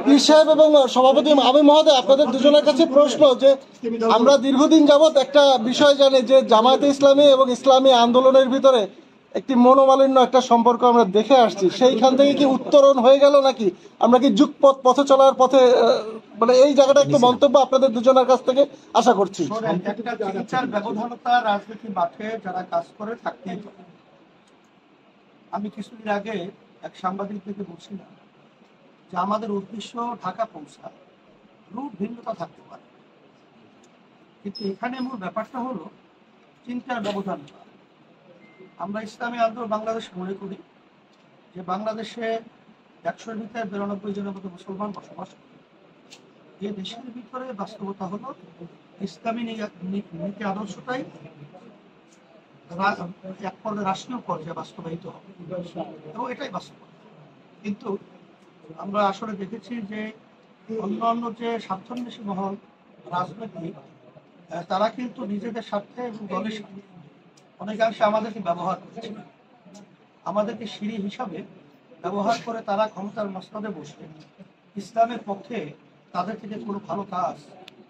পীর সাহেব এবং সভাপতি আমি মহোদয়, আপনাদের দুজনের কাছে প্রশ্ন যে আমরা দীর্ঘদিন যাবৎ একটা বিষয় জানি যে জামায়াতে ইসলামী এবং ইসলামী আন্দোলনের ভিতরে একটি মনোমালিন্য একটা সম্পর্ক আমরা দেখে আসছি, সেইখান থেকে কি উত্তরণ হয়ে গেল নাকি আমরা কি যুগপথ পথে চলার পথে, মানে এই জায়গাটা একটু মন্তব্য আপনাদের দুজনের কাছ থেকে আশা করছি। ব্যবধানতা রাজনীতি মাঠে যারা কাজ করে থাকতেই পারে। আমি কিছুদিন আগে এক সাংবাদিক থেকে বলছিলাম যে আমাদের উদ্দেশ্য ঢাকা পৌঁছা, রূপ ভিন্নতা থাকতে পারে, কিন্তু এখানে মূল ব্যাপারটা হলো চিন্তার ব্যবধানতা। আমরা ইসলামী আন্দোলন বাংলাদেশ মনে করি যে বাংলাদেশে 100-এর ভিতরে 92 জনের মতো মুসলমান বসবাস করে। এই দেশের ভিতরে বাস্তবতা হলো ইসলামী নীতি আদর্শটাই এক পর্যায়ে রাষ্ট্রীয় পর্যায়ে বাস্তবায়িত হবে এবং এটাই বাস্তবতা। কিন্তু আমরা আসলে দেখেছি যে অন্যান্য যে স্বার্থান্বেষী মহল রাজনৈতিক, তারা কিন্তু নিজেদের স্বার্থে এবং দলের স্বার্থে অনেকাংশে আমাদেরকে ব্যবহার করছে, আমাদেরকে সিঁড়ি হিসাবে ব্যবহার করে তারা ক্ষমতার মস্তদে বসে ইসলামের পক্ষে তাদের থেকে কোনো ভালো কাজ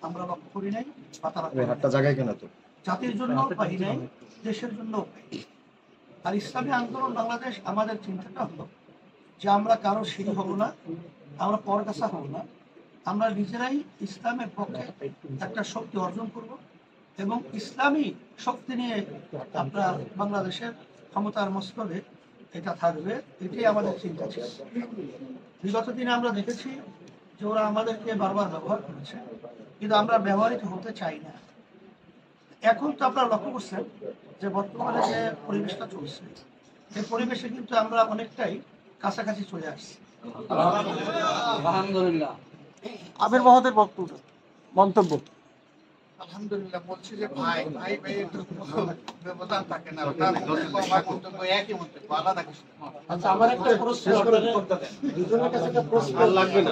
আমরা লক্ষ্য করি নাই, বা তারা জাতির জন্য পাই নাই, দেশের জন্য পাই। আর ইসলামী আন্দোলন বাংলাদেশ আমাদের চিন্তাটা হলো যে আমরা কারো সিঁড়ি হব না, আমরা পরগাছা হব না, আমরা নিজেরাই ইসলামের পক্ষে একটা শক্তি অর্জন করব এবং ইসলামী শক্তি নিয়ে আপনার বাংলাদেশের ক্ষমতার মস্তদে এটা থাকবে, এটাই আমাদের চিন্তা ছিল। বিগত দিনে আমরা দেখেছি যে ওরা আমাদেরকে বারবার ব্যবহার করেছে, কিন্তু আমরা ব্যবহৃত হতে চাই না। এখন তো আপনারা লক্ষ্য করছেন যে বর্তমানে যে পরিবেশটা চলছে, এই পরিবেশে কিন্তু আমরা অনেকটাই কাছাকাছি চলে আসছি। আলহামদুলিল্লাহ। আমির মহোদয়ের বক্তব্য মন্তব্য। আলহামদুলিল্লাহ বলছি যে ভাই ব্যবধান থাকে না, মন্তব্য একই মন্তব্য, আলাদা কিছু। আচ্ছা, আমার একটা প্রশ্ন, দুজনের কাছে একটা প্রশ্ন লাগবে না,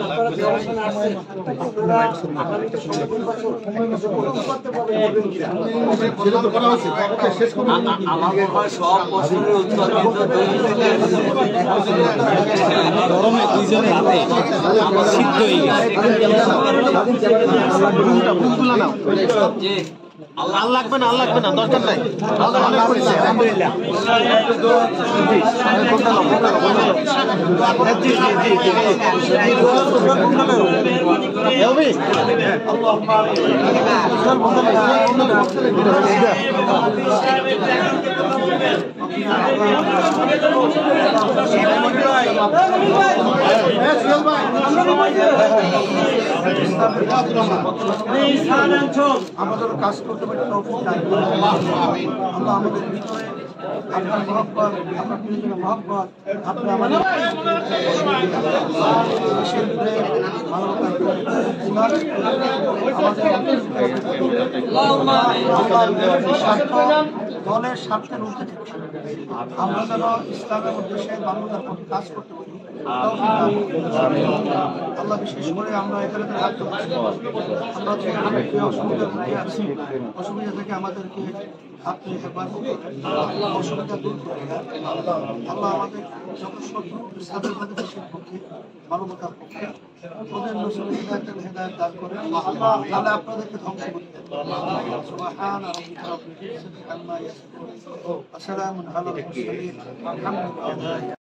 আমার মনে হয় সব প্রশ্নের উত্তর কিন্তু গরমে দুইজনের হাতে সিদ্ধ হয়ে গেছে। আল্লাহ লাগবে না, আল্লাহ লাগবে না, দরকার নাই। আলহামদুলিল্লাহ। আমাদের কাজ করতে পারি, আল্লাহ আমাদের ভিতরে আপনার মহব্বত, আপনার প্রিয়জনের মহব্বত, আপনি আমাদের দেশের ভিতরে স্বার্থ দলের স্বার্থের ঊর্ধ্বে থেকে আমরা যেন ইসলামের উদ্দেশ্যে বাংলার পক্ষে কাজ করতে পারি। আল্লাহ বিশেষ করে আমরা এখানে আমরা যেখানে অসুবিধার মধ্যে আছি, অসুবিধা থেকে আমাদেরকে আপনি হেফাজত করেন, অসুবিধা দূর করেন। আল্লাহ আমাদের যত শত্রু স্বাধীনতা দেশের পক্ষে, মানবতার পক্ষে, ওদের নসলে হেদায়েত দান করেন। তাহলে আপনাদেরকে ধ্বংস করতে সুবহান রাব্বিকা রাব্বিল ইজ্জাতি আম্মা ইয়াসিফুন ওয়া সালামুন আলাল মুরসালিন আলহামদুলিল্লাহ।